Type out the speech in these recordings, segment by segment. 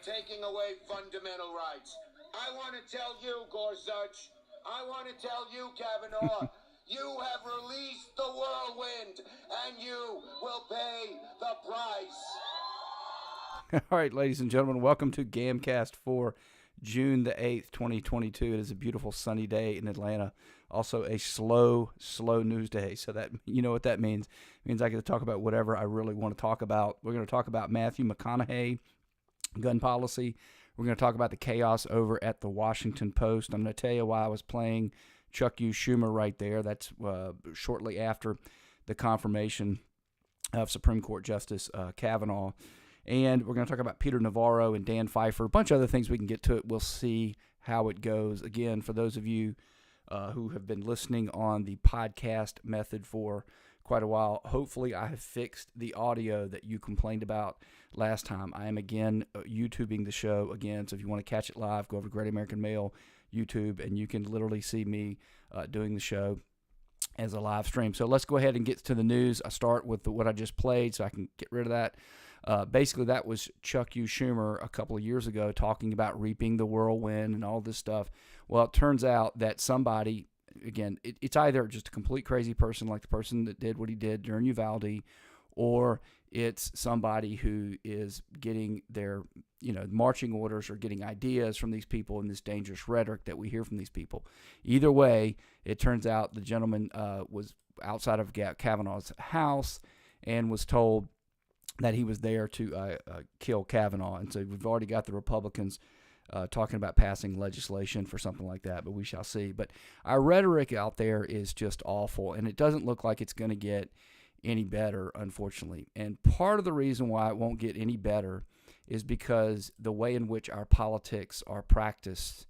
taking away fundamental rights. I want to tell you, Gorsuch, I want to tell you, Kavanaugh, you have released the whirlwind, and you will pay the price. All right, ladies and gentlemen, welcome to GAMcast for June the 8th, 2022. It is a beautiful sunny day in Atlanta. Also a slow news day. So that, you know what that means. It means I get to talk about whatever I really want to talk about. We're going to talk about Matthew McConaughey, gun policy. We're going to talk about the chaos over at the Washington Post. I'm going to tell you why I was playing Chuck U. Schumer right there. That's shortly after the confirmation of Supreme Court Justice Kavanaugh. And we're going to talk about Peter Navarro and Dan Pfeiffer. A bunch of other things we can get to it. We'll see how it goes. Again, for those of you who have been listening on the podcast method for quite a while, hopefully I have fixed the audio that you complained about last time. I am again YouTubing the show again. So if you want to catch it live, go over to GreatAmericanMail YouTube, and you can literally see me doing the show as a live stream. So let's go ahead and get to the news. I start with what I just played so I can get rid of that. Basically, that was Chuck U. Schumer a couple of years ago talking about reaping the whirlwind and all this stuff. Well, it turns out that somebody, again, it's either just a complete crazy person like the person that did what he did during Uvalde, or it's somebody who is getting their, marching orders or getting ideas from these people in this dangerous rhetoric that we hear from these people. Either way, it turns out the gentleman was outside of Kavanaugh's house and was told that he was there to kill Kavanaugh. And so we've already got the Republicans talking about passing legislation for something like that, but we shall see. But our rhetoric out there is just awful, and it doesn't look like it's going to get any better, unfortunately. And part of the reason why it won't get any better is because the way in which our politics are practiced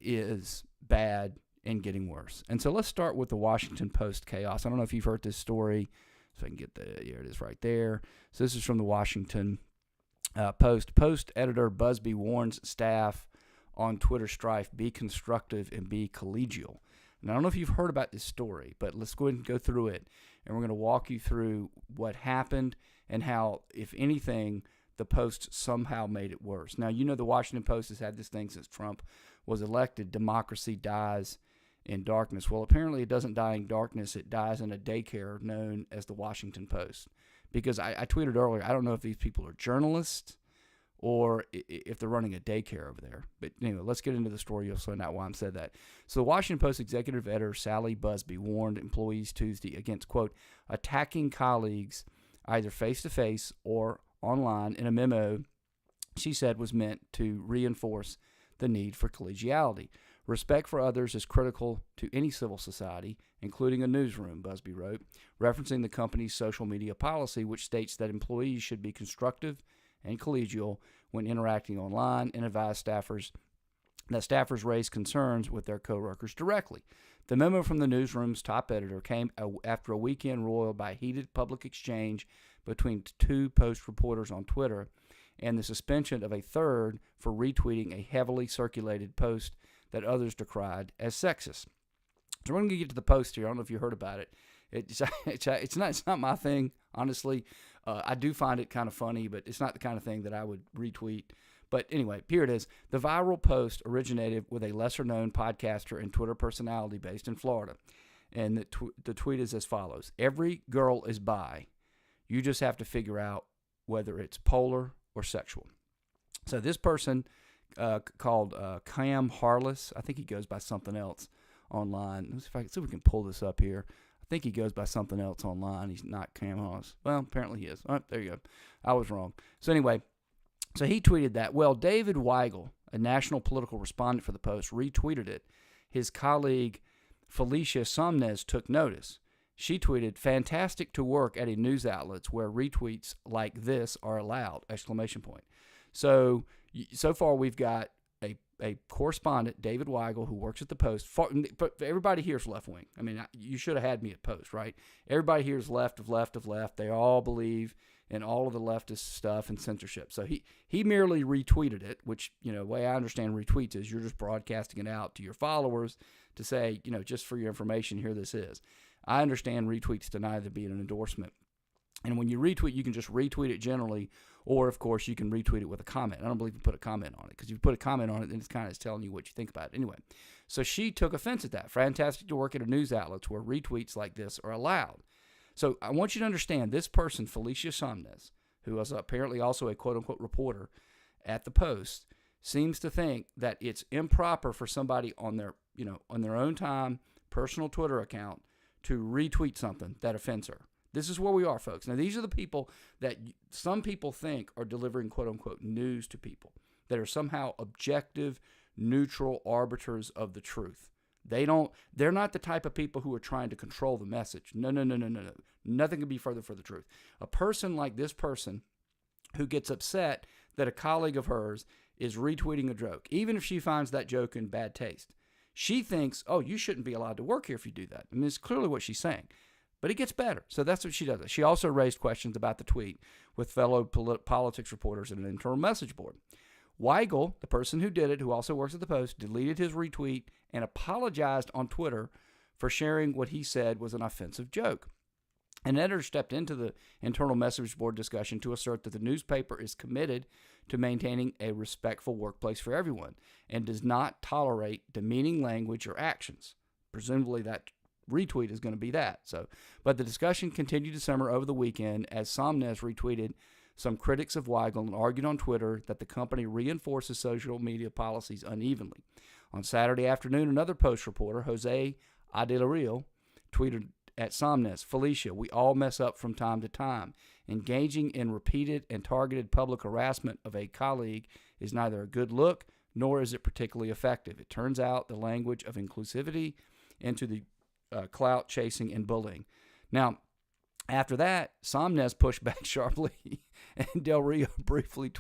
is bad and getting worse. And so let's start with the Washington Post chaos. I don't know if you've heard this story. So I can get here it is right there. So this is from the Washington Post. Post editor Busby warns staff on Twitter strife, be constructive and be collegial. And I don't know if you've heard about this story, but let's go ahead and go through it. And we're going to walk you through what happened and how, if anything, the Post somehow made it worse. Now, the Washington Post has had this thing since Trump was elected, democracy dies in darkness. Well, apparently it doesn't die in darkness. It dies in a daycare known as the Washington Post. Because I tweeted earlier, I don't know if these people are journalists or if they're running a daycare over there. But anyway, let's get into the story. You'll find out why I said that. So the Washington Post executive editor Sally Busby warned employees Tuesday against, quote, attacking colleagues either face-to-face or online in a memo she said was meant to reinforce the need for collegiality. Respect for others is critical to any civil society, including a newsroom, Busby wrote, referencing the company's social media policy, which states that employees should be constructive and collegial when interacting online, and advise staffers that staffers raise concerns with their coworkers directly. The memo from the newsroom's top editor came after a weekend roiled by heated public exchange between two Post reporters on Twitter and the suspension of a third for retweeting a heavily circulated post that others decried as sexist. So we're going to get to the Post here. I don't know if you heard about it. It's not my thing, honestly. I do find it kind of funny, but it's not the kind of thing that I would retweet. But anyway, here it is. The viral post originated with a lesser-known podcaster and Twitter personality based in Florida. And the tweet is as follows. Every girl is bi. You just have to figure out whether it's polar or sexual. So this person called Cam Harless. I think he goes by something else online. Let's see if we can pull this up here. I think he goes by something else online. He's not Cam Harless. Well, apparently he is. All right, there you go. I was wrong. So anyway, so he tweeted that. Well, David Weigel, a national political respondent for the Post, retweeted it. His colleague Felicia Somnes took notice. She tweeted, fantastic to work at a news outlets where retweets like this are allowed, exclamation point. So far we've got a correspondent, David Weigel, who works at the Post. But everybody here is left-wing. I mean, you should have had me at Post, right? Everybody here is left. They all believe in all of the leftist stuff and censorship. So he merely retweeted it, which, the way I understand retweets is you're just broadcasting it out to your followers to say, just for your information, here this is. I understand retweets to neither be an endorsement And when you retweet, you can just retweet it generally, or, of course, you can retweet it with a comment. I don't believe you put a comment on it, because if you put a comment on it, then it's kind of telling you what you think about it. Anyway, so she took offense at that. Fantastic to work at a news outlet where retweets like this are allowed. So I want you to understand this person, Felicia Somnes, who was apparently also a quote-unquote reporter at the Post, seems to think that it's improper for somebody on their own time, personal Twitter account to retweet something that offends her. This is where we are, folks. Now, these are the people that some people think are delivering quote-unquote news to people, that are somehow objective, neutral arbiters of the truth. They're not the type of people who are trying to control the message. No. Nothing could be further from the truth. A person like this person who gets upset that a colleague of hers is retweeting a joke, even if she finds that joke in bad taste, she thinks, oh, you shouldn't be allowed to work here if you do that. And it's clearly what she's saying. But it gets better. So that's what she does. She also raised questions about the tweet with fellow politics reporters in an internal message board. Weigel, the person who did it, who also works at the Post, deleted his retweet and apologized on Twitter for sharing what he said was an offensive joke. An editor stepped into the internal message board discussion to assert that the newspaper is committed to maintaining a respectful workplace for everyone and does not tolerate demeaning language or actions. Presumably that retweet is going to be that. But the discussion continued to simmer over the weekend as Somnes retweeted some critics of Weigel and argued on Twitter that the company reinforces social media policies unevenly. On Saturday afternoon, another Post reporter, Jose Adelaril, tweeted at Somnes, Felicia, we all mess up from time to time. Engaging in repeated and targeted public harassment of a colleague is neither a good look nor is it particularly effective. It turns out the language of inclusivity into the clout chasing and bullying. Now, after that, Somnes pushed back sharply, and Del Rio briefly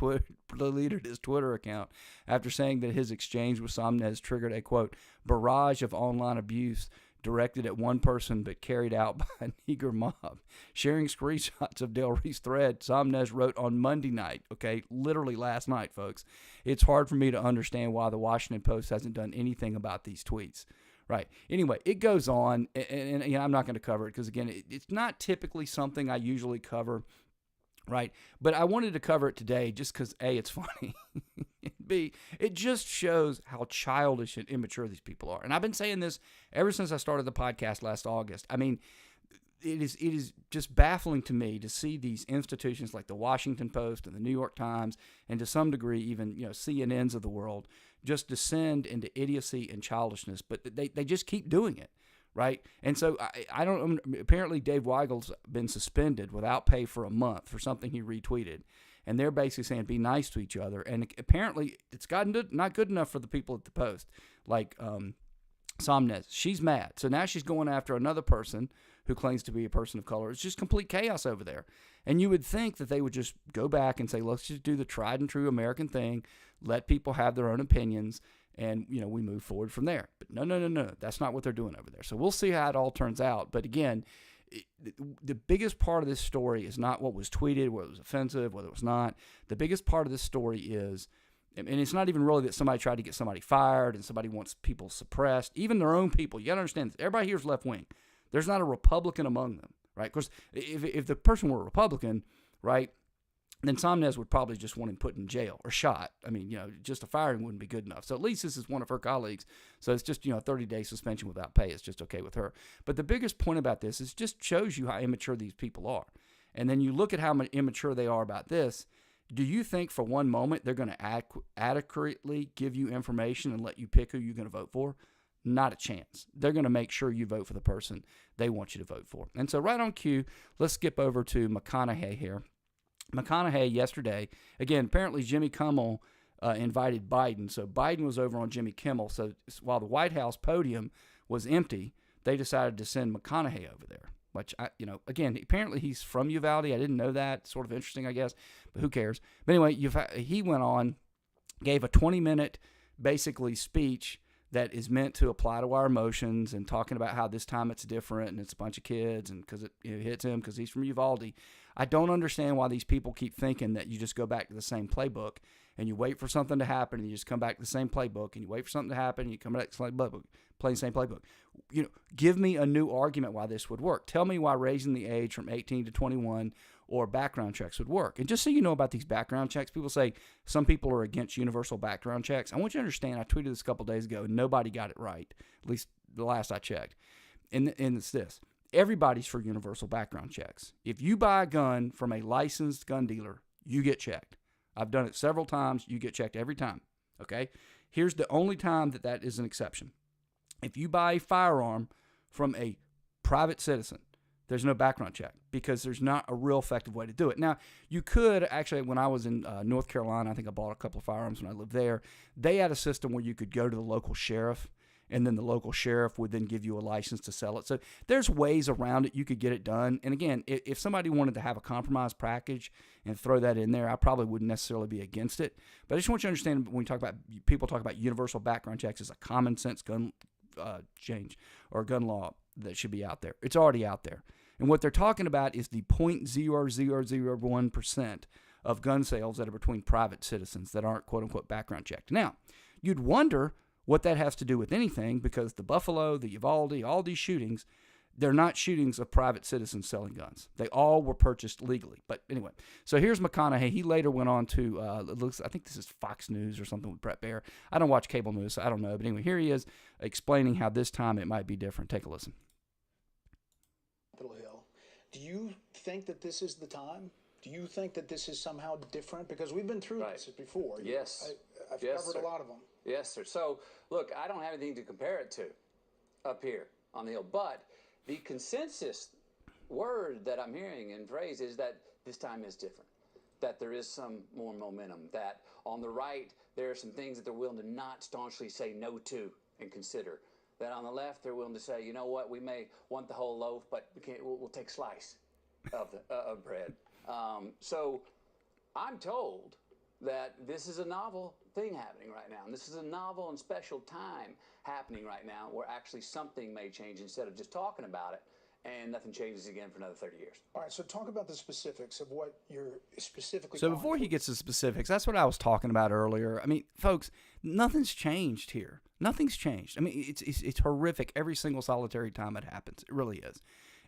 deleted his Twitter account after saying that his exchange with Somnes triggered a, quote, barrage of online abuse directed at one person but carried out by an eager mob. Sharing screenshots of Del Rio's thread, Somnes wrote on Monday night, okay, literally last night, folks, it's hard for me to understand why the Washington Post hasn't done anything about these tweets. Right. Anyway, it goes on, and I'm not going to cover it because, again, it's not typically something I usually cover, right? But I wanted to cover it today just because, A, it's funny, and B, it just shows how childish and immature these people are. And I've been saying this ever since I started the podcast last August. I mean, it is just baffling to me to see these institutions like the Washington Post and the New York Times, and to some degree even CNNs of the world, just descend into idiocy and childishness. But they just keep doing it, right? And so I don't. Apparently, Dave Weigel's been suspended without pay for a month for something he retweeted, and they're basically saying be nice to each other. And apparently, it's gotten not good enough for the people at the Post, like Somnes. She's mad, so now she's going after another person who claims to be a person of color. It's just complete chaos over there. And you would think that they would just go back and say, let's just do the tried and true American thing, let people have their own opinions, and we move forward from there. But no. That's not what they're doing over there. So we'll see how it all turns out. But again, the biggest part of this story is not what was tweeted, whether it was offensive, whether it was not. The biggest part of this story is, and it's not even really that somebody tried to get somebody fired and somebody wants people suppressed, even their own people. You got to understand this. Everybody here is left wing. There's not a Republican among them, right? Because if the person were a Republican, right, then Somnes would probably just want him put in jail or shot. I mean, just a firing wouldn't be good enough. So at least this is one of her colleagues. So it's just, a 30-day suspension without pay. It's just okay with her. But the biggest point about this is just shows you how immature these people are. And then you look at how immature they are about this. Do you think for one moment they're going to adequately give you information and let you pick who you're going to vote for? Not a chance. They're going to make sure you vote for the person they want you to vote for. And so right on cue, let's skip over to McConaughey here. McConaughey yesterday, again, apparently Jimmy Kimmel invited Biden. So Biden was over on Jimmy Kimmel. So while the White House podium was empty, they decided to send McConaughey over there. Which, again, apparently he's from Uvalde. I didn't know that. Sort of interesting, I guess. But who cares? But anyway, he went on, gave a 20-minute, basically, speech that is meant to apply to our emotions and talking about how this time it's different and it's a bunch of kids and because it hits him because he's from Uvalde. I don't understand why these people keep thinking that you just go back to the same playbook and you wait for something to happen and you just come back to the same playbook and you wait for something to happen and you come back to the same playbook, play the same playbook. Give me a new argument why this would work. Tell me why raising the age from 18 to 21 or background checks would work. And just so you know about these background checks, people say some people are against universal background checks. I want you to understand, I tweeted this a couple days ago and nobody got it right, at least the last I checked. And it's this. Everybody's for universal background checks. If you buy a gun from a licensed gun dealer, you get checked. I've done it several times. You get checked every time. Okay? Here's the only time that is an exception. If you buy a firearm from a private citizen, there's no background check because there's not a real effective way to do it. Now, you could actually, when I was in North Carolina, I think I bought a couple of firearms when I lived there. They had a system where you could go to the local sheriff, and then the local sheriff would then give you a license to sell it. So there's ways around it. You could get it done. And again, if somebody wanted to have a compromise package and throw that in there, I probably wouldn't necessarily be against it. But I just want you to understand when we talk about, people talk about universal background checks as a common sense gun change or gun law that should be out there. It's already out there. And what they're talking about is the 0.0001% of gun sales that are between private citizens that aren't quote unquote background checked. Now, you'd wonder what that has to do with anything, because the Buffalo, the Uvalde, all these shootings, they're not shootings of private citizens selling guns. They all were purchased legally. But anyway, so here's McConaughey. He later went on to, I think this is Fox News or something with Brett Baer. I don't watch cable news, so I don't know. But anyway, here he is explaining how this time it might be different. Take a listen. Capitol Hill. Do you think that this is the time? Do you think that this is somehow different? Because we've been through this before. Yes. I've Yes, covered sir. a lot of them. Yes, sir. So, look, I don't have anything to compare it to up here on the Hill, but the consensus word that I'm hearing and phrase is that this time is different, that there is some more momentum, that on the right there are some things that they're willing to not staunchly say no to and consider, that on the left they're willing to say, you know what, we may want the whole loaf, but we'll take a slice of bread. So I'm told that this is a novel thing happening right now, and this is a novel and special time happening right now where actually something may change instead of just talking about it and nothing changes again for another 30 years. All right, so talk about the specifics of what you're specifically. So before he gets to specifics, that's what I was talking about earlier. I mean, folks, nothing's changed here. Nothing's changed. I mean, it's horrific every single solitary time it happens. It really is.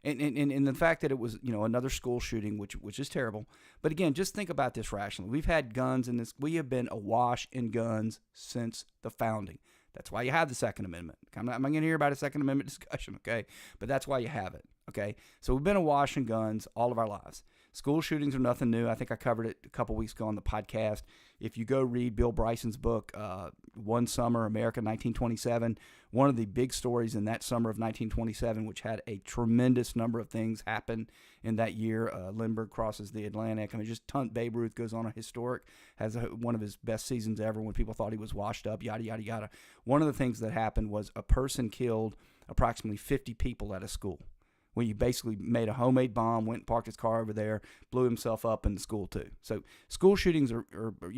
And the fact that it was, another school shooting, which is terrible. But again, just think about this rationally. We've had guns in this. We have been awash in guns since the founding. That's why you have the Second Amendment. I'm not going to hear about a Second Amendment discussion, okay? But that's why you have it, okay? So we've been awash in guns all of our lives. School shootings are nothing new. I think I covered it a couple weeks ago on the podcast. If you go read Bill Bryson's book, One Summer, America 1927, one of the big stories in that summer of 1927, which had a tremendous number of things happen in that year. Lindbergh crosses the Atlantic. I mean, Babe Ruth goes on a historic, has one of his best seasons ever when people thought he was washed up, yada, yada, yada. One of the things that happened was a person killed approximately 50 people at a school. When you basically made a homemade bomb, went and parked his car over there, blew himself up in the school too. So school shootings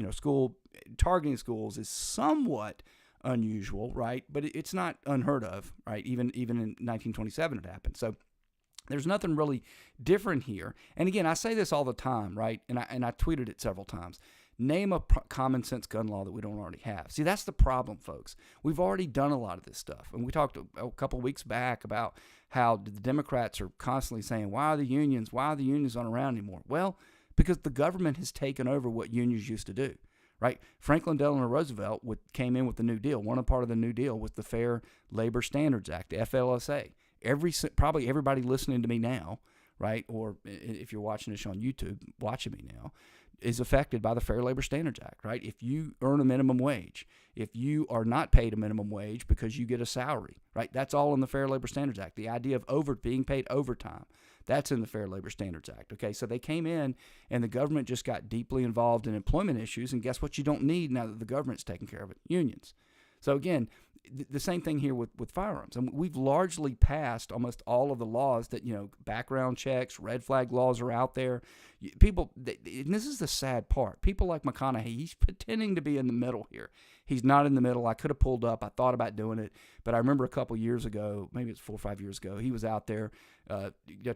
school targeting schools is somewhat unusual, right? But it's not unheard of, right? Even in 1927 it happened. So there's nothing really different here. And again, I say this all the time, right? And I tweeted it several times. Name a common sense gun law that we don't already have. See, that's the problem, folks. We've already done a lot of this stuff. And we talked a couple of weeks back about how the Democrats are constantly saying, why are the unions not around anymore? Well, because the government has taken over what unions used to do, right? Franklin Delano Roosevelt came in with the New Deal. One part of the New Deal was the Fair Labor Standards Act, the FLSA. Probably everybody listening to me now, right, or if you're watching this on YouTube, watching me now, is affected by the Fair Labor Standards Act, right? If you earn a minimum wage, if you are not paid a minimum wage because you get a salary, right? That's all in the Fair Labor Standards Act. The idea of being paid overtime, that's in the Fair Labor Standards Act, okay? So they came in and the government just got deeply involved in employment issues, and guess what you don't need now that the government's taking care of it? Unions. So again, the same thing here with firearms. And we've largely passed almost all of the laws that, background checks, red flag laws are out there. People, and this is the sad part, people like McConaughey, he's pretending to be in the middle here. He's not in the middle. I could have pulled up. I thought about doing it. But I remember a couple years ago, maybe it's 4 or 5 years ago, he was out there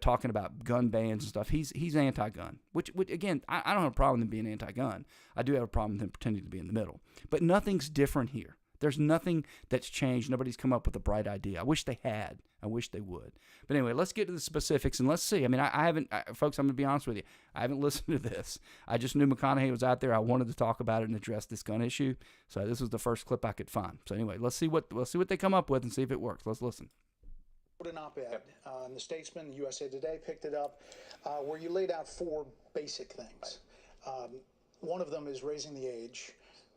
talking about gun bans and stuff. He's anti-gun, which again, I don't have a problem with him being anti-gun. I do have a problem with him pretending to be in the middle. But nothing's different here. There's nothing that's changed. Nobody's come up with a bright idea. I wish they had. I wish they would. But anyway, let's get to the specifics and let's see. I mean, I haven't, folks, I'm going to be honest with you. I haven't listened to this. I just knew McConaughey was out there. I wanted to talk about it and address this gun issue. So this was the first clip I could find. So anyway, let's see what they come up with and see if it works. Let's listen. An op-ed in the Statesman, USA Today picked it up, where you laid out 4 basic things. One of them is raising the age.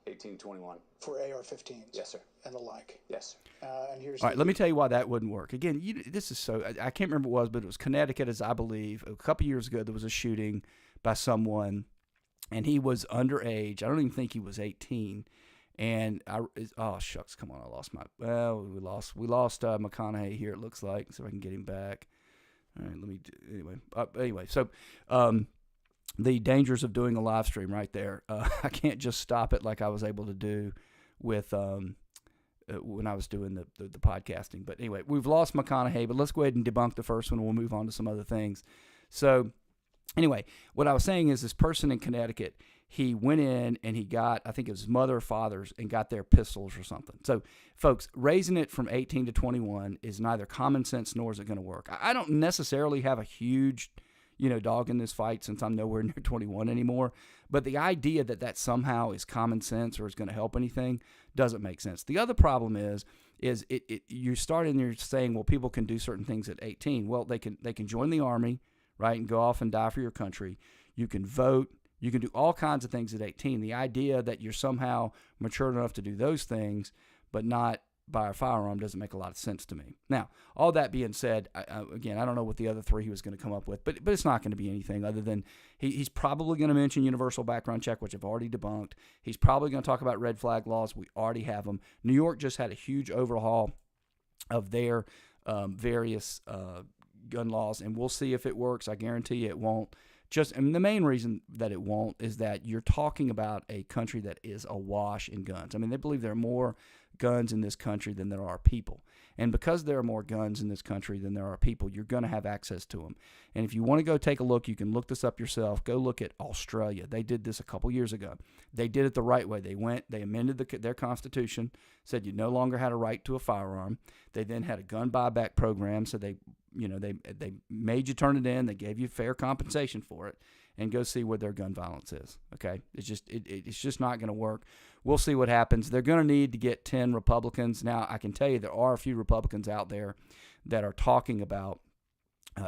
1821. For AR-15s. Yes, sir. And the like. Yes. And here's all right, let me tell you why that wouldn't work. Again, this is so, I can't remember what it was, but it was Connecticut, as I believe. A couple years ago, there was a shooting by someone, and he was underage. I don't even think he was 18. And oh shucks, come on, I lost we lost McConaughey here. It looks like. See if I can get him back. All right, anyway. So, the dangers of doing a live stream right there. I can't just stop it like I was able to do with when I was doing the podcasting. But anyway, we've lost McConaughey, but let's go ahead and debunk the first one, and we'll move on to some other things. So anyway, what I was saying is this person in Connecticut, he went in and he got, I think it was his mother or father's, and got their pistols or something. So, folks, raising it from 18 to 21 is neither common sense nor is it going to work. I don't necessarily have a huge dog in this fight since I'm nowhere near 21 anymore. But the idea that somehow is common sense or is going to help anything doesn't make sense. The other problem is you start in there saying, well, people can do certain things at 18. Well, they can join the Army, right, and go off and die for your country. You can vote. You can do all kinds of things at 18. The idea that you're somehow mature enough to do those things, but not buy a firearm doesn't make a lot of sense to me. Now, all that being said, again, I don't know what the other 3 he was going to come up with, but it's not going to be anything other than he's probably going to mention universal background check, which I've already debunked. He's probably going to talk about red flag laws. We already have them. New York just had a huge overhaul of their various gun laws, and we'll see if it works. I guarantee you it won't. And the main reason that it won't is that you're talking about a country that is awash in guns. I mean, they believe there are more guns in this country than there are people. And because there are more guns in this country than there are people, you're going to have access to them. And if you want to go take a look, you can look this up yourself. Go look at Australia. They did this a couple years ago. They did it the right way. They amended their constitution, said you no longer had a right to a firearm. They then had a gun buyback program, so they made you turn it in. They gave you fair compensation for it, and go see where their gun violence is. Okay, it's just not going to work. We'll see what happens. They're going to need to get 10 Republicans. Now, I can tell you there are a few Republicans out there that are talking about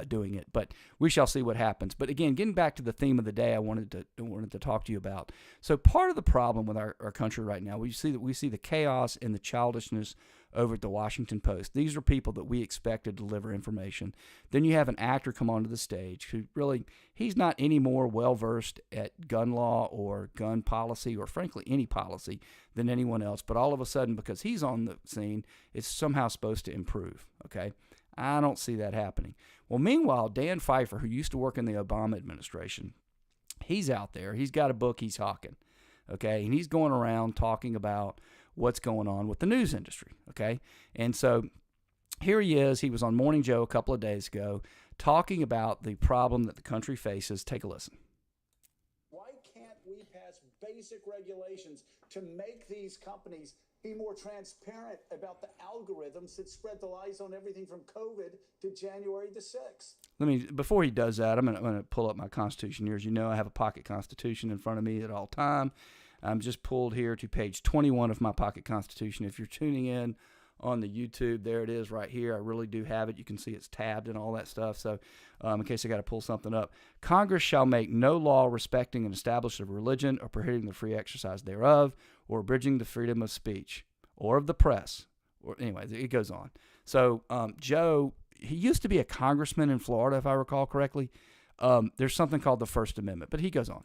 doing it, but we shall see what happens. But again, getting back to the theme of the day, I wanted to talk to you about. So part of the problem with our country right now, we see the chaos and the childishness over at the Washington Post. These are people that we expect to deliver information. Then you have an actor come onto the stage who really, he's not any more well-versed at gun law or gun policy or frankly any policy than anyone else. But all of a sudden, because he's on the scene, it's somehow supposed to improve, okay? I don't see that happening. Well, meanwhile, Dan Pfeiffer, who used to work in the Obama administration, he's out there. He's got a book he's hawking, okay? And he's going around talking about what's going on with the news industry, okay? And so here he is. He was on Morning Joe a couple of days ago talking about the problem that the country faces. Take a listen. Why can't we pass basic regulations to make these companies be more transparent about the algorithms that spread the lies on everything from COVID to January the 6th? Before he does that, I'm going to pull up my Constitution here. As you know, I have a pocket Constitution in front of me at all time. I'm just pulled here to page 21 of my pocket Constitution. If you're tuning in on the YouTube, there it is right here. I really do have it. You can see it's tabbed and all that stuff. So in case I got to pull something up, Congress shall make no law respecting an establishment of religion or prohibiting the free exercise thereof or abridging the freedom of speech or of the press. Or anyway, it goes on. So Joe, he used to be a congressman in Florida, if I recall correctly. There's something called the First Amendment, but he goes on.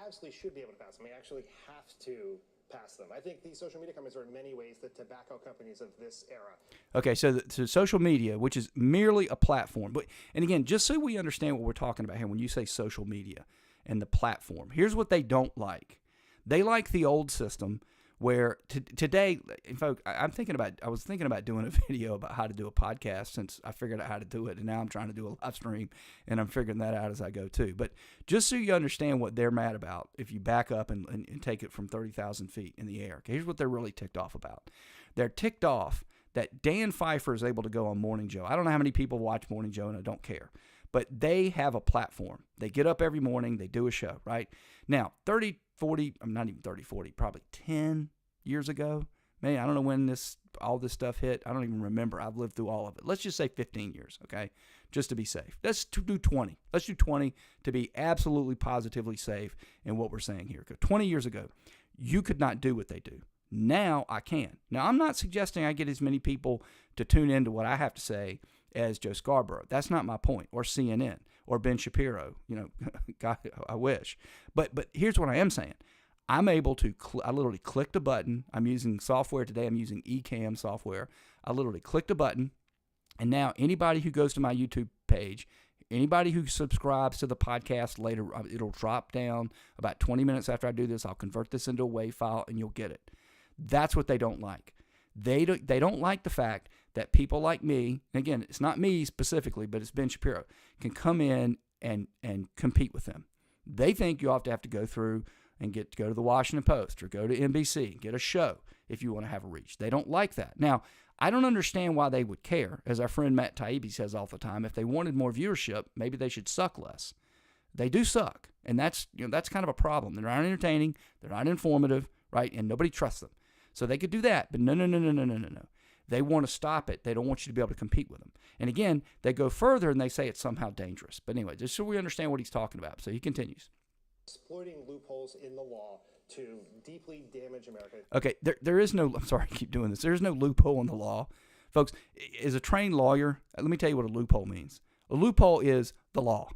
absolutely should be able to pass them. We actually have to pass them. I think these social media companies are in many ways the tobacco companies of this era. Okay, so social media, which is merely a platform. And again, just so we understand what we're talking about here, when you say social media and the platform, here's what they don't like. They like the old system where today, in fact, I was thinking about doing a video about how to do a podcast since I figured out how to do it, and now I'm trying to do a live stream, and I'm figuring that out as I go too. But just so you understand what they're mad about, if you back up and take it from 30,000 feet in the air, okay, here's what they're really ticked off about. They're ticked off that Dan Pfeiffer is able to go on Morning Joe. I don't know how many people watch Morning Joe, and I don't care. But they have a platform. They get up every morning. They do a show, right? Now, 30, 40, I'm not even 30, 40, probably 10 years ago. Man, I don't know when all this stuff hit. I don't even remember. I've lived through all of it. Let's just say 15 years, okay? Just to be safe. Let's do 20. Let's do 20 to be absolutely positively safe in what we're saying here. 20 years ago, you could not do what they do. Now I can. Now, I'm not suggesting I get as many people to tune into what I have to say as Joe Scarborough. That's not my point. Or CNN. Or Ben Shapiro. You know, God, I wish. But here's what I am saying. I'm able to, I literally clicked a button. I'm using software today. I'm using eCam software. I literally clicked a button, and now anybody who goes to my YouTube page, anybody who subscribes to the podcast later, it'll drop down about 20 minutes after I do this. I'll convert this into a WAV file, and you'll get it. That's what they don't like. They don't like the fact that people like me, and again, it's not me specifically, but it's Ben Shapiro, can come in and compete with them. They think you have to go through and go to the Washington Post or go to NBC, get a show if you want to have a reach. They don't like that. Now, I don't understand why they would care. As our friend Matt Taibbi says all the time, if they wanted more viewership, maybe they should suck less. They do suck, and that's kind of a problem. They're not entertaining, they're not informative, right? And nobody trusts them. So they could do that, but no. They want to stop it. They don't want you to be able to compete with them. And again, they go further and they say it's somehow dangerous. But anyway, just so we understand what he's talking about. So he continues. Exploiting loopholes in the law to deeply damage America. Okay, there is no, I'm sorry I keep doing this. There is no loophole in the law. Folks, as a trained lawyer, let me tell you what a loophole means. A loophole is the law.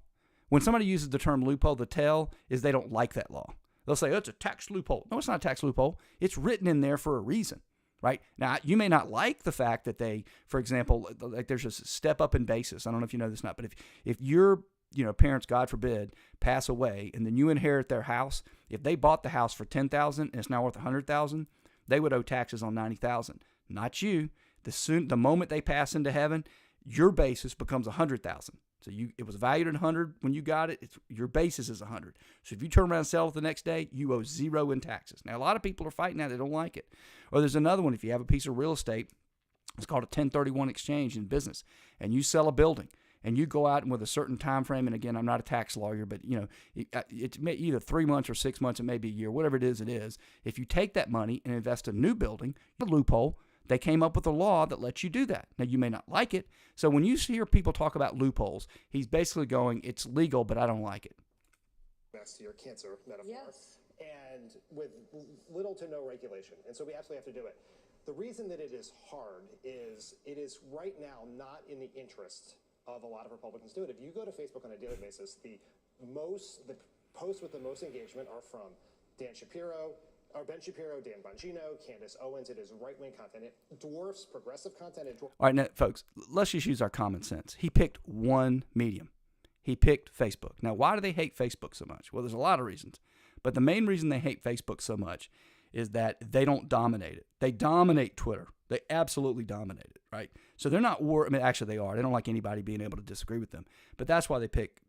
When somebody uses the term loophole, the tell is they don't like that law. They'll say, oh, it's a tax loophole. No, it's not a tax loophole. It's written in there for a reason, right? Now, you may not like the fact that they, for example, like there's a step up in basis. I don't know if you know this or not, but if your parents, God forbid, pass away and then you inherit their house, if they bought the house for $10,000 and it's now worth $100,000, they would owe taxes on $90,000. Not you. The moment they pass into heaven, your basis becomes $100,000. So it was valued at $100 when you got it. Your basis is $100. So if you turn around and sell it the next day, you owe $0 in taxes. Now, a lot of people are fighting that. They don't like it. Or there's another one. If you have a piece of real estate, it's called a 1031 exchange in business, and you sell a building, and you go out with a certain time frame. And again, I'm not a tax lawyer, but it's either 3 months or 6 months. It may be a year, whatever it is. If you take that money and invest in a new building, the loophole, they came up with a law that lets you do that. Now, you may not like it. So when you hear people talk about loopholes, he's basically going, it's legal, but I don't like it. That's your cancer metaphor. Yes. And with little to no regulation. And so we absolutely have to do it. The reason that it is hard is it is right now not in the interest of a lot of Republicans to do it. If you go to Facebook on a daily basis, the posts with the most engagement are from Dan Shapiro, or Ben Shapiro, Dan Bongino, Candace Owens. It is right-wing content. It dwarfs progressive content. All right, now, folks, let's just use our common sense. He picked one medium. He picked Facebook. Now, why do they hate Facebook so much? Well, there's a lot of reasons. But the main reason they hate Facebook so much is that they don't dominate it. They dominate Twitter. They absolutely dominate it, right? So they're not actually they are. They don't like anybody being able to disagree with them. But that's why they pick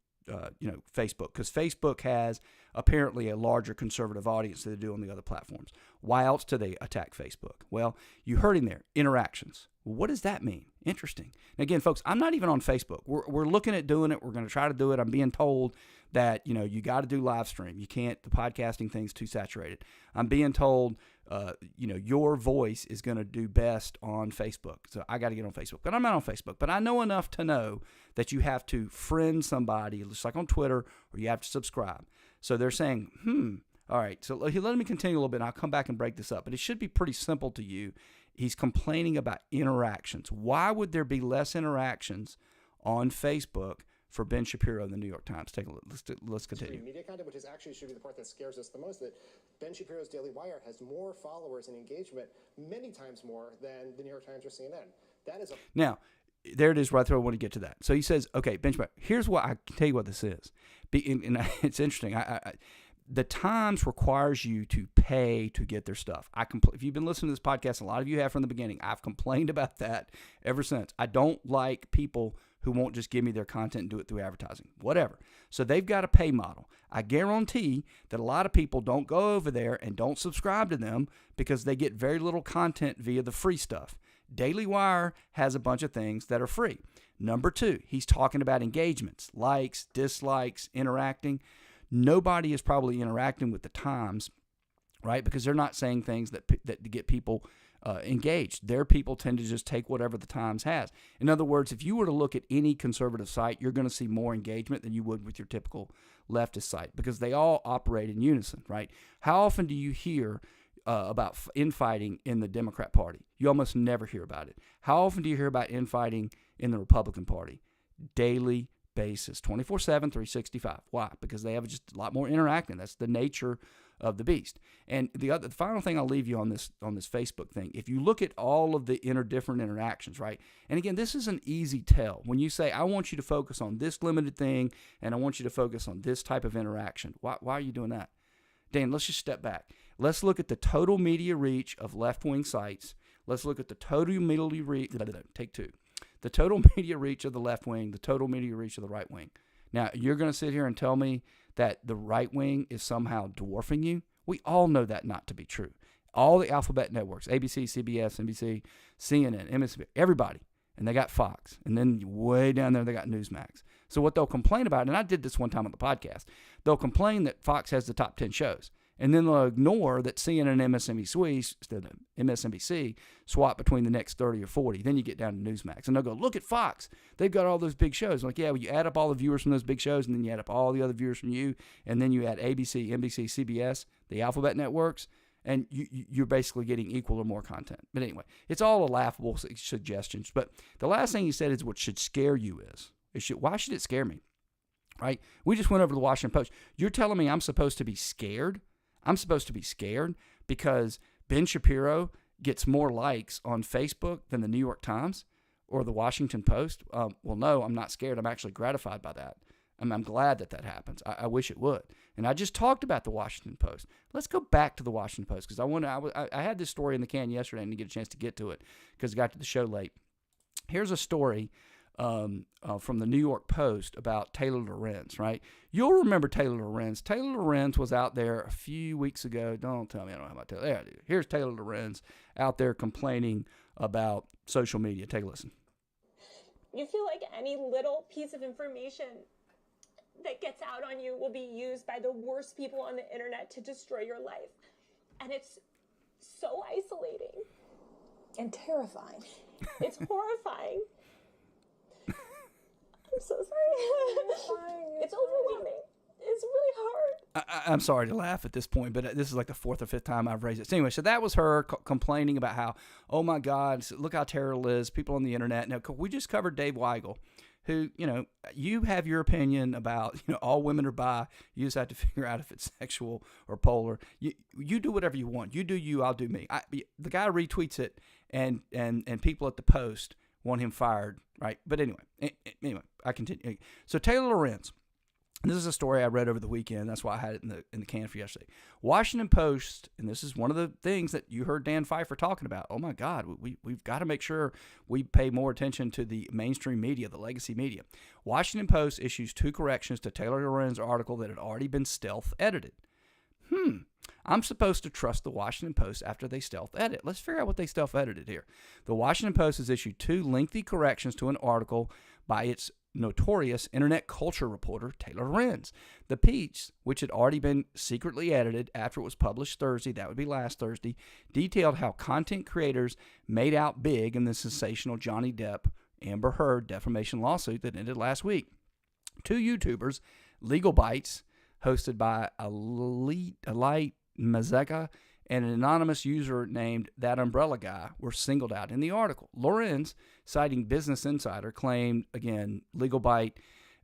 Facebook, because Facebook has apparently a larger conservative audience than they do on the other platforms. Why else do they attack Facebook? Well, you heard him there, interactions. What does that mean? Interesting. And again, folks, I'm not even on Facebook. We're looking at doing it. We're going to try to do it. I'm being told that, you got to do live stream. You can't, the podcasting thing's too saturated. I'm being told, your voice is going to do best on Facebook. So I got to get on Facebook, but I'm not on Facebook. But I know enough to know that you have to friend somebody, just like on Twitter, or you have to subscribe. So they're saying, all right, so let me continue a little bit, and I'll come back and break this up. But it should be pretty simple to you. He's complaining about interactions. Why would there be less interactions on Facebook for Ben Shapiro in the New York Times. Take a look. Let's continue. Media content, which is actually should be the part that scares us the most, that Ben Shapiro's Daily Wire has more followers and engagement, many times more than the New York Times or CNN. That is a Now, there it is right there. I want to get to that. So he says, okay, Ben Shapiro, here's what I can tell you what this is. And it's interesting. The Times requires you to pay to get their stuff. If you've been listening to this podcast, a lot of you have from the beginning, I've complained about that ever since. I don't like people who won't just give me their content and do it through advertising, whatever. So they've got a pay model. I guarantee that a lot of people don't go over there and don't subscribe to them because they get very little content via the free stuff. Daily Wire has a bunch of things that are free. Number 2, he's talking about engagements, likes, dislikes, interacting. Nobody is probably interacting with the Times, right? Because they're not saying things that get people engaged. Their people tend to just take whatever the Times has. In other words, if you were to look at any conservative site, you're going to see more engagement than you would with your typical leftist site because they all operate in unison, right? How often do you hear about infighting in the Democrat Party? You almost never hear about it. How often do you hear about infighting in the Republican Party? Daily basis, 24/7, 365. Why? Because they have just a lot more interacting. That's the nature of the beast. And the final thing I'll leave you on this Facebook thing. If you look at all of the different interactions, right? And again, this is an easy tell. When you say, I want you to focus on this limited thing, and I want you to focus on this type of interaction. Why are you doing that? Dan, let's just step back. Let's look at the total media reach of left-wing sites. Let's look at the total media reach. Take 2. The total media reach of the left wing, the total media reach of the right wing. Now, you're going to sit here and tell me that the right wing is somehow dwarfing you? We all know that not to be true. All the alphabet networks, ABC, CBS, NBC, CNN, MSNBC, everybody. And they got Fox. And then way down there, they got Newsmax. So what they'll complain about, and I did this one time on the podcast, they'll complain that Fox has the top 10 shows. And then they'll ignore that CNN and MSNBC swap between the next 30 or 40. Then you get down to Newsmax. And they'll go, look at Fox. They've got all those big shows. I'm like, yeah, well, you add up all the viewers from those big shows, and then you add up all the other viewers from you, and then you add ABC, NBC, CBS, the alphabet networks, and you're basically getting equal or more content. But anyway, it's all a laughable suggestions. But the last thing he said is what should scare you is. Why should it scare me? Right? We just went over to the Washington Post. You're telling me I'm supposed to be scared? I'm supposed to be scared because Ben Shapiro gets more likes on Facebook than the New York Times or the Washington Post? Well, no, I'm not scared. I'm actually gratified by that. I'm glad that happens. I wish it would. And I just talked about the Washington Post. Let's go back to the Washington Post because I had this story in the can yesterday and didn't get a chance to get to it because I got to the show late. Here's a story from the New York Post about Taylor Lorenz, right? You'll remember Taylor Lorenz. Taylor Lorenz was out there a few weeks ago. Don't tell me I don't know about Taylor. There, here's Taylor Lorenz out there complaining about social media. Take a listen. You feel like any little piece of information that gets out on you will be used by the worst people on the internet to destroy your life. And it's so isolating. And terrifying. It's horrifying. I'm so sorry. It's overwhelming. It's really hard. I'm sorry to laugh at this point, but this is like the 4th or 5th time I've raised it. So anyway, so that was her complaining about how, oh my God, look how terrible it is, people on the internet. Now, we just covered Dave Weigel, who, you have your opinion about, all women are bi. You just have to figure out if it's sexual or polar. You do whatever you want. You do you, I'll do me. The guy retweets it, and people at the Post want him fired, right? But anyway, I continue. So Taylor Lorenz, this is a story I read over the weekend. That's why I had it in the can for yesterday. Washington Post, and this is one of the things that you heard Dan Pfeiffer talking about. Oh my God, we've got to make sure we pay more attention to the mainstream media, the legacy media. Washington Post issues 2 corrections to Taylor Lorenz's article that had already been stealth edited. I'm supposed to trust the Washington Post after they stealth edit. Let's figure out what they stealth edited here. The Washington Post has issued 2 lengthy corrections to an article by its notorious internet culture reporter, Taylor Lorenz. The piece, which had already been secretly edited after it was published Thursday, that would be last Thursday, detailed how content creators made out big in the sensational Johnny Depp Amber Heard defamation lawsuit that ended last week. 2 YouTubers, Legal Bites, hosted by Elite Mazeka, and an anonymous user named That Umbrella Guy, were singled out in the article. Lorenz, citing Business Insider, claimed, again, Legal Bite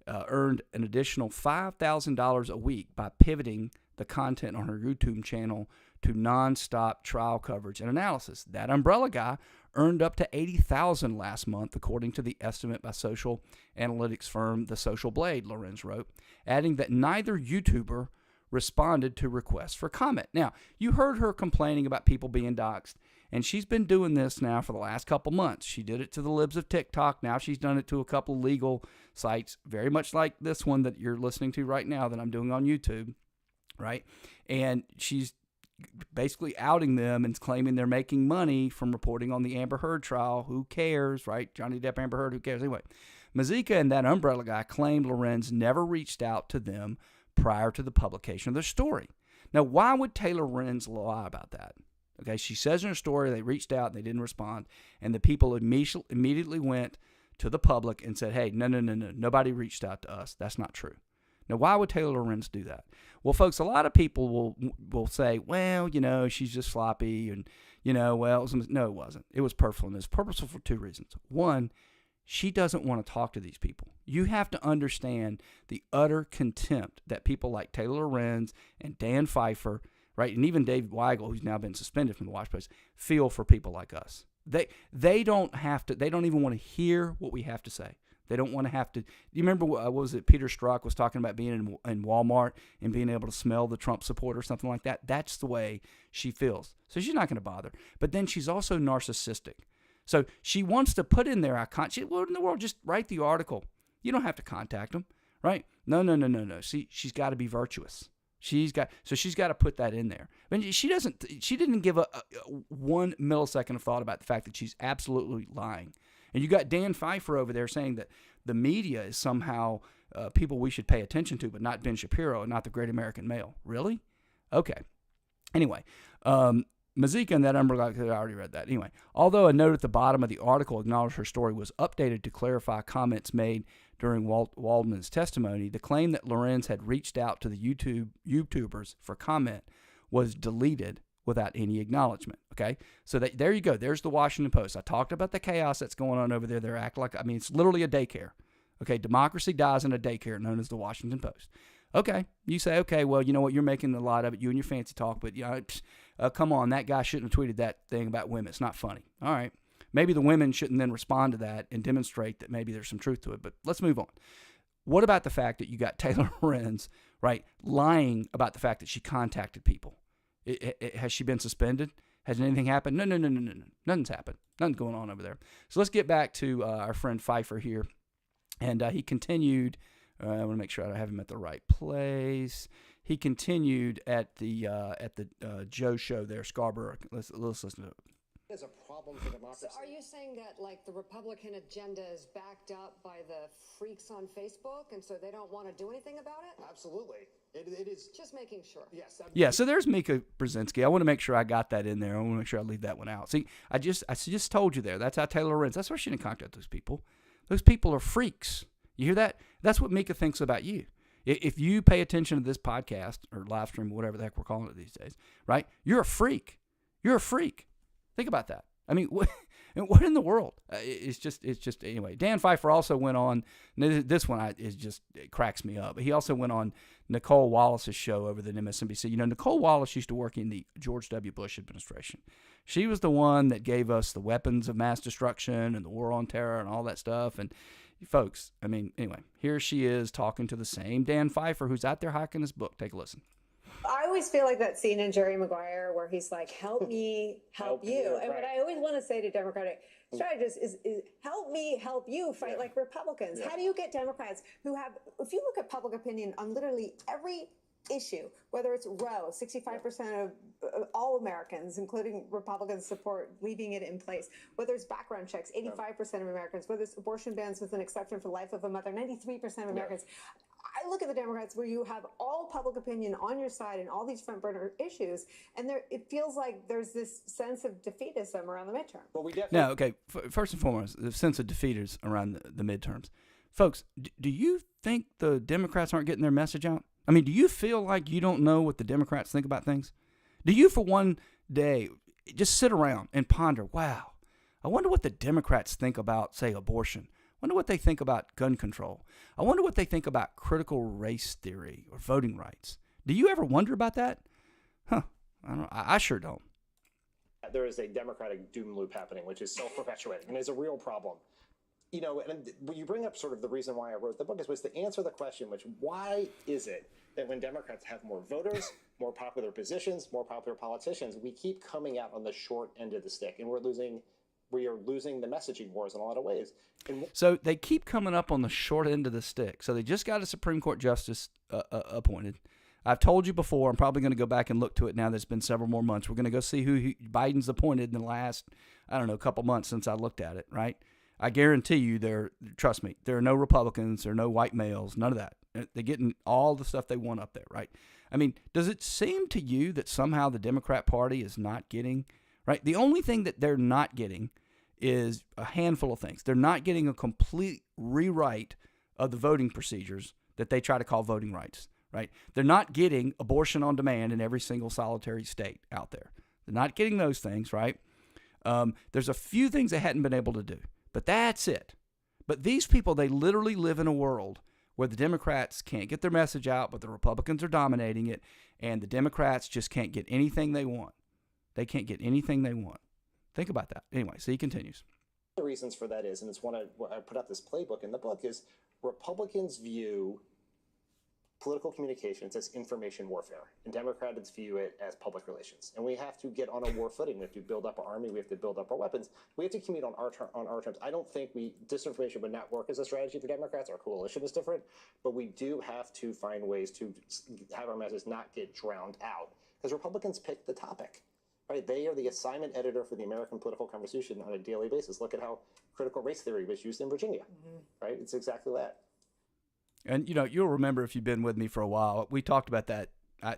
earned an additional $5,000 a week by pivoting the content on her YouTube channel to nonstop trial coverage and analysis. That umbrella guy earned up to $80,000 last month, according to the estimate by social analytics firm The Social Blade, Lorenz wrote, adding that neither YouTuber responded to requests for comment. Now, you heard her complaining about people being doxxed, and she's been doing this now for the last couple months. She did it to the libs of TikTok. Now she's done it to a couple legal sites, very much like this one that you're listening to right now that I'm doing on YouTube, right? And she's basically outing them and claiming they're making money from reporting on the Amber Heard trial. Who cares, right? Johnny Depp, Amber Heard, who cares? Anyway, Mazika and that umbrella guy claimed Lorenz never reached out to them prior to the publication of their story. Now, why would Taylor Lorenz lie about that? Okay, she says in her story they reached out and they didn't respond, and the people immediately went to the public and said, hey, no, nobody reached out to us. That's not true. Now, why would Taylor Lorenz do that? Well, folks, a lot of people will say, well, she's just sloppy, and, well, no, it wasn't. It was purposeful, and it was purposeful for two reasons. One, she doesn't want to talk to these people. You have to understand the utter contempt that people like Taylor Lorenz and Dan Pfeiffer, right, and even Dave Weigel, who's now been suspended from the Wash Place, feel for people like us. They don't even want to hear what we have to say. They don't want to have to. You remember what was it? Peter Strzok was talking about being in Walmart and being able to smell the Trump support or something like that. That's the way she feels. So she's not going to bother. But then she's also narcissistic. So she wants to put in there, what in the world? Just write the article. You don't have to contact them, right? No. See, she's got to be virtuous. She's got to put that in there. I mean, she didn't give a 1 millisecond of thought about the fact that she's absolutely lying. And you got Dan Pfeiffer over there saying that the media is somehow people we should pay attention to, but not Ben Shapiro and not the Great American Mail. Really? Okay. Anyway, Mazika and that umbrella, I already read that. Anyway, although a note at the bottom of the article acknowledged her story was updated to clarify comments made during Waldman's testimony, the claim that Lorenz had reached out to the YouTubers for comment was deleted without any acknowledgement. Okay, so there you go. There's the Washington Post. I talked about the chaos that's going on over there. They're acting like, it's literally a daycare. Okay, democracy dies in a daycare known as the Washington Post. Okay, you say, okay, well, you know what? You're making a lot of it, you and your fancy talk, but come on, that guy shouldn't have tweeted that thing about women. It's not funny. All right, maybe the women shouldn't then respond to that and demonstrate that maybe there's some truth to it. But let's move on. What about the fact that you got Taylor Lorenz, right, lying about the fact that she contacted people? Has she been suspended? Has anything happened? No. Nothing's happened. Nothing's going on over there. So let's get back to our friend Pfeiffer here. And he continued, I want to make sure I have him at the right place. He continued at the Joe show there, Scarborough. Let's listen to it. Is a problem for democracy. So are you saying that the Republican agenda is backed up by the freaks on Facebook, and so they don't want to do anything about it? Absolutely. It is. Just making sure. Yes. Yeah, so there's Mika Brzezinski. I want to make sure I got that in there. I want to make sure I leave that one out. See, I just told you there. That's how Taylor Lorenz. That's why she didn't contact those people. Those people are freaks. You hear that? That's what Mika thinks about you. If you pay attention to this podcast or live stream, whatever the heck we're calling it these days, right? You're a freak. You're a freak. Think about that. I mean, what in the world? It's just anyway. Dan Pfeiffer also went on. This one it cracks me up. He also went on Nicole Wallace's show over the MSNBC. Nicole Wallace used to work in the George W. Bush administration. She was the one that gave us the weapons of mass destruction and the war on terror and all that stuff. And folks, anyway, here she is talking to the same Dan Pfeiffer who's out there hacking his book. Take a listen. I always feel like that scene in Jerry Maguire where he's like, help me, help you. And what I always want to say to Democratic strategists is help me, help you fight like Republicans. How do you get Democrats who have, if you look at public opinion on literally every issue, whether it's Roe, 65% of all Americans, including Republicans, support leaving it in place, whether it's background checks, 85% of Americans, whether it's abortion bans with an exception for life of a mother, 93% of Americans. I look at the Democrats where you have all public opinion on your side and all these front burner issues, and it feels like there's this sense of defeatism around the midterm. Well, we definitely. Now, okay, first and foremost, the sense of defeatism around the midterms. Folks, do you think the Democrats aren't getting their message out? Do you feel like you don't know what the Democrats think about things? Do you, for one day, just sit around and ponder, wow, I wonder what the Democrats think about, say, abortion. I wonder what they think about gun control. I wonder what they think about critical race theory or voting rights. Do you ever wonder about that? Huh. I sure don't. There is a Democratic doom loop happening, which is self-perpetuating and is a real problem. You know, and you bring up sort of the reason why I wrote the book was to answer the question, which why is it that when Democrats have more voters, more popular positions, more popular politicians, we keep coming out on the short end of the stick, and we are losing the messaging wars in a lot of ways. So they keep coming up on the short end of the stick. So they just got a Supreme Court justice appointed. I've told you before, I'm probably going to go back and look to it now that it's been several more months. We're going to go see who Biden's appointed in the last, couple months since I looked at it, right? I guarantee you trust me, there are no Republicans, there are no white males, none of that. They're getting all the stuff they want up there, right? I mean, does it seem to you that somehow the Democrat Party is not getting, right? The only thing that they're not getting is a handful of things. They're not getting a complete rewrite of the voting procedures that they try to call voting rights, right? They're not getting abortion on demand in every single solitary state out there. They're not getting those things, right? There's a few things they hadn't been able to do, but that's it. But these people, they literally live in a world where the Democrats can't get their message out, but the Republicans are dominating it, and the Democrats just can't get anything they want. They can't get anything they want. Think about that. Anyway, so he continues. The reasons for that is, and it's one I put out this playbook in the book, is Republicans view political communications as information warfare, and Democrats view it as public relations. And we have to get on a war footing. We have to build up our army. We have to build up our weapons. We have to commute on our terms. I don't think disinformation would not work as a strategy for Democrats. Our coalition is different, but we do have to find ways to have our message not get drowned out, because Republicans pick the topic. Right, they are the assignment editor for the American political conversation on a daily basis. Look at how critical race theory was used in Virginia. Right, it's exactly that. And you'll remember if you've been with me for a while, we talked about that.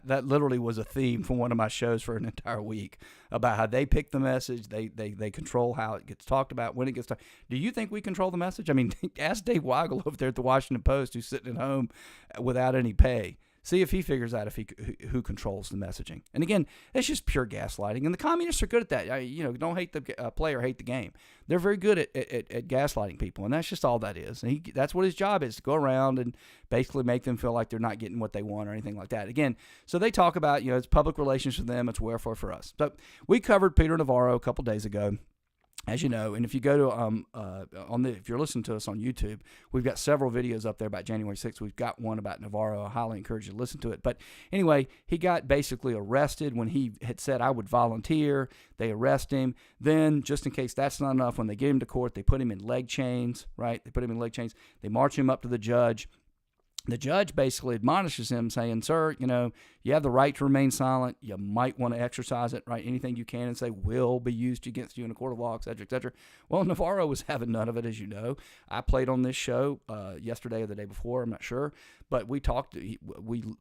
That literally was a theme for one of my shows for an entire week about how they pick the message, they control how it gets talked about, when it gets talked. Do you think we control the message? I mean, ask Dave Weigel over there at the Washington Post, who's sitting at home without any pay. See if he figures out who controls the messaging. And again, it's just pure gaslighting. And the communists are good at that. Don't hate the player, hate the game. They're very good at gaslighting people, and that's just all that is. And that's what his job is, to go around and basically make them feel like they're not getting what they want or anything like that. Again, so they talk about, it's public relations for them, it's welfare for us. So we covered Peter Navarro a couple days ago, as you know, and if you go to if you're listening to us on YouTube, we've got several videos up there about January 6th. We've got one about Navarro. I highly encourage you to listen to it. But anyway, he got basically arrested when he had said, I would volunteer. They arrest him. Then, just in case that's not enough, when they get him to court, they put him in leg chains, right? They put him in leg chains. They march him up to the judge. The judge basically admonishes him, saying, sir, you have the right to remain silent. You might want to exercise it, right? Anything you can and say will be used against you in a court of law, et cetera, et cetera. Well, Navarro was having none of it, as you know. I played on this show yesterday or the day before, I'm not sure. But we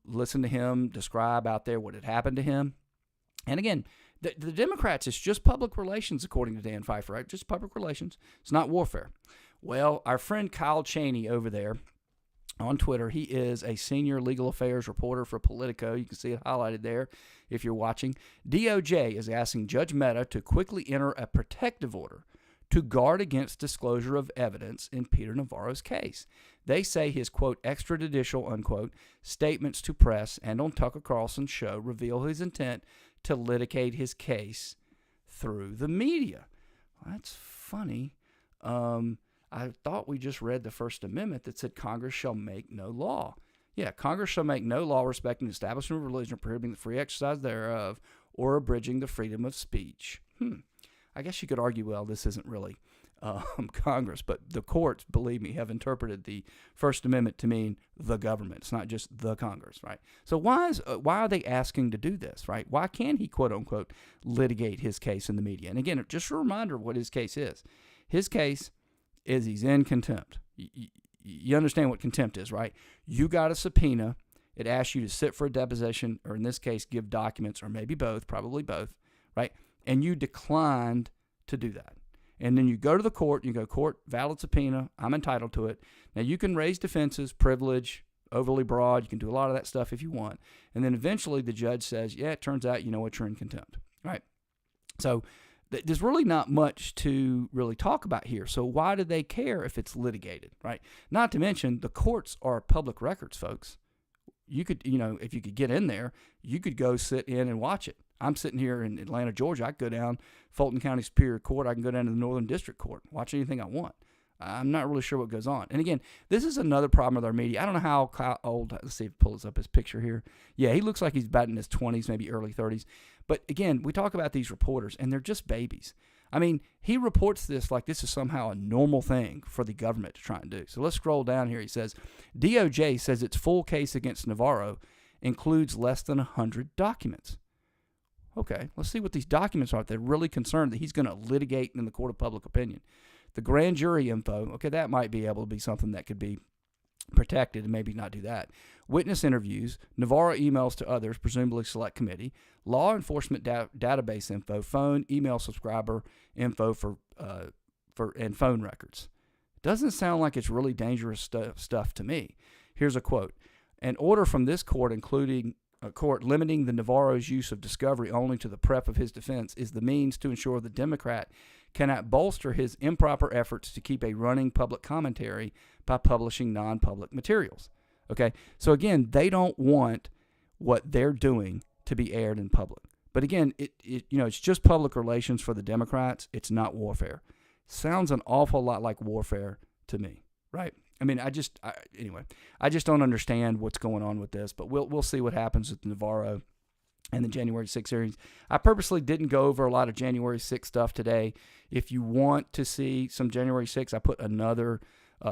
listened to him describe out there what had happened to him. And again, the Democrats, it's just public relations, according to Dan Pfeiffer, right? Just public relations. It's not warfare. Well, our friend Kyle Cheney over there on Twitter, he is a senior legal affairs reporter for Politico. You can see it highlighted there if you're watching. DOJ is asking Judge Mehta to quickly enter a protective order to guard against disclosure of evidence in Peter Navarro's case. They say his, quote, extrajudicial, unquote, statements to press and on Tucker Carlson's show reveal his intent to litigate his case through the media. Well, that's funny. I thought we just read the First Amendment that said Congress shall make no law. Yeah, Congress shall make no law respecting the establishment of religion or prohibiting the free exercise thereof or abridging the freedom of speech. I guess you could argue, well, this isn't really Congress, but the courts, believe me, have interpreted the First Amendment to mean the government. It's not just the Congress, right? So why are they asking to do this, right? Why can't he, quote unquote, litigate his case in the media? And again, just a reminder of what his case is. His case is he's in contempt. You understand what contempt is, right? You got a subpoena. It asks you to sit for a deposition, or in this case, give documents, or maybe both, probably both, right? And you declined to do that. And then you go to the court, you go, court, valid subpoena, I'm entitled to it. Now, you can raise defenses, privilege, overly broad. You can do a lot of that stuff if you want. And then eventually the judge says, yeah, it turns out, you know what, you're in contempt, right? So there's really not much to really talk about here. So why do they care if it's litigated, right? Not to mention the courts are public records, folks. You could, if you could get in there, you could go sit in and watch it. I'm sitting here in Atlanta, Georgia. I could go down Fulton County Superior Court. I can go down to the Northern District Court, watch anything I want. I'm not really sure what goes on. And again, this is another problem with our media. I don't know how old, let's see if it pulls up his picture here. Yeah, he looks like he's about in his 20s, maybe early 30s. But again, we talk about these reporters, and they're just babies. I mean, he reports this like this is somehow a normal thing for the government to try and do. So let's scroll down here. He says, DOJ says its full case against Navarro includes less than 100 documents. Okay, let's see what these documents are. They're really concerned that he's going to litigate in the court of public opinion. The grand jury info, okay, that might be able to be something that could be protected and maybe not do that. Witness interviews, Navarro emails to others, presumably select committee, law enforcement database info, phone, email subscriber info for and phone records. Doesn't sound like it's really dangerous stuff to me. Here's a quote. An order from this court, including a court limiting the Navarro's use of discovery only to the prep of his defense, is the means to ensure the Democrat cannot bolster his improper efforts to keep a running public commentary by publishing non-public materials. Okay, so again, they don't want what they're doing to be aired in public. But again, it's just public relations for the Democrats. It's not warfare. Sounds an awful lot like warfare to me, right? I mean, I just don't understand what's going on with this. But we'll see what happens with Navarro and the January 6th hearings. I purposely didn't go over a lot of January 6th stuff today. If you want to see some January 6th, I put another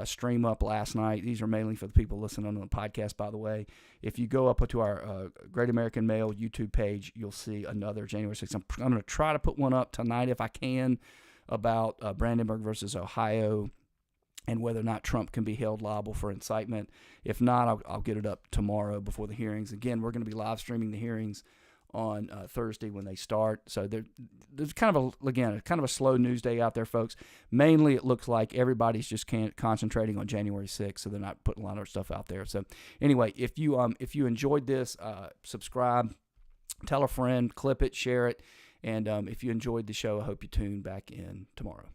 stream up last night. These are mainly for the people listening on the podcast, by the way. If you go up to our Great American Mail YouTube page, you'll see another January 6th. I'm going to try to put one up tonight if I can about Brandenburg versus Ohio and whether or not Trump can be held liable for incitement. If not, I'll get it up tomorrow before the hearings. Again, we're going to be live streaming the hearings on Thursday when they start. So there's kind of a slow news day out there, folks. Mainly, it looks like everybody's just concentrating on January 6th, so they're not putting a lot of stuff out there. So anyway, if you enjoyed this, subscribe, tell a friend, clip it, share it, and if you enjoyed the show, I hope you tune back in tomorrow.